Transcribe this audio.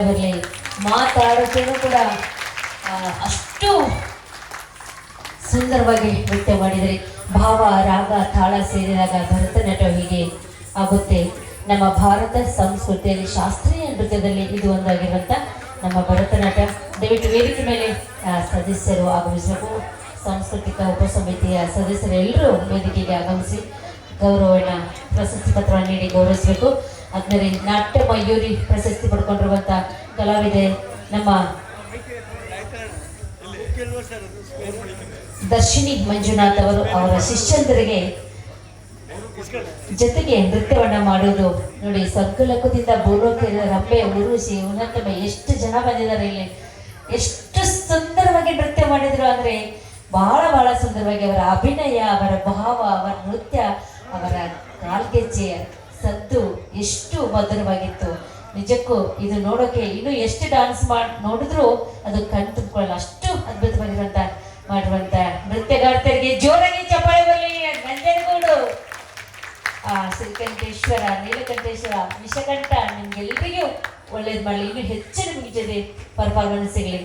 ಬರಲಿ ಮಾತಾಡೋಕ್ಕೇನು ಕೂಡ ಅಷ್ಟು ಸುಂದರವಾಗಿ ನೃತ್ಯ ಮಾಡಿದರೆ ಭಾವ ರಾಗ ತಾಳ ಸೇರಿದಾಗ ಭರತನಾಟ್ಯ ಹೀಗೆ ಆಗುತ್ತೆ. ನಮ್ಮ ಭಾರತ ಸಂಸ್ಕೃತಿಯಲ್ಲಿ ಶಾಸ್ತ್ರೀಯ ನೃತ್ಯದಲ್ಲಿ ಇದು ಒಂದಾಗಿರುವಂಥ ನಮ್ಮ ಭರತನಾಟ್ಯ. ದಯವಿಟ್ಟು ವೇದಿಕೆ ಮೇಲೆ ಸದಸ್ಯರು ಆಗಮಿಸಬೇಕು. ಸಾಂಸ್ಕೃತಿಕ ಉಪಸಮಿತಿಯ ಸದಸ್ಯರೆಲ್ಲರೂ ವೇದಿಕೆಗೆ ಆಗಮಿಸಿ ಗೌರವನ ಪ್ರಶಸ್ತಿ ಪತ್ರವನ್ನು ನೀಡಿ ಗೌರವಿಸಬೇಕು. ಆದ್ಮೇಲೆ ನಾಟ್ಯ ಮಯೂರಿ ಪ್ರಶಸ್ತಿ ಪಡ್ಕೊಂಡಿರುವಂಥ ಕಲಾವಿದೆ ನಮ್ಮ ದರ್ಶಿನಿ ಮಂಜುನಾಥ್ ಅವರು ಅವರ ಶಿಷ್ಯಂದರಿಗೆ ಜೊತೆಗೆ ನೃತ್ಯವನ್ನ ಮಾಡುವುದು ನೋಡಿ. ಸ್ವರ್ಗಲೋಕದಿಂದ ಭೂಲೋಕ ರಂಬೆ ಉರುಸಿ ಉನ್ನತಮ ಎಷ್ಟು ಜನ ಬಂದಿದ್ದಾರೆ ಇಲ್ಲಿ. ಎಷ್ಟು ಸುಂದರವಾಗಿ ನೃತ್ಯ ಮಾಡಿದ್ರು ಅಂದ್ರೆ ಬಹಳ ಸುಂದರವಾಗಿ ಅವರ ಅಭಿನಯ, ಅವರ ಭಾವ, ಅವರ ನೃತ್ಯ, ಅವರ ಕಾಲ್ಗೆಜ್ಜೆಯ ಸದ್ದು ಎಷ್ಟು ಮಧುರವಾಗಿತ್ತು. ನಿಜಕ್ಕೂ ಇದು ನೋಡೋಕೆ ಇನ್ನು ಎಷ್ಟು ಡಾನ್ಸ್ ನೋಡಿದ್ರು ಅದು ಕಣ್ ತುಂಬಿಕೊಳ್ಳಲ್ಲ. ಅಷ್ಟು ಮಾಡಿರುವಂತ ನೃತ್ಯಗಾರ್ತಿಯರಿಗೆ ಜೋರಾಗಿ ಚಪ್ಪಾಳೆ ಬರಲಿ. ನಂಜನಗೂಡು ಶ್ರೀಕಂಠೇಶ್ವರ, ನೀಲಕಂಠೇಶ್ವರ, ವಿಷಕಂಠ ನಿಮ್ಗೆಲ್ಲರಿಗೂ ಒಳ್ಳೇದು ಮಾಡಲಿ. ಇನ್ನು ಹೆಚ್ಚಿನ ನಿಮಗೆ ಜೊತೆ ಪರ್ಫಾರ್ಮೆನ್ಸ್ ಸಿಗಲಿ.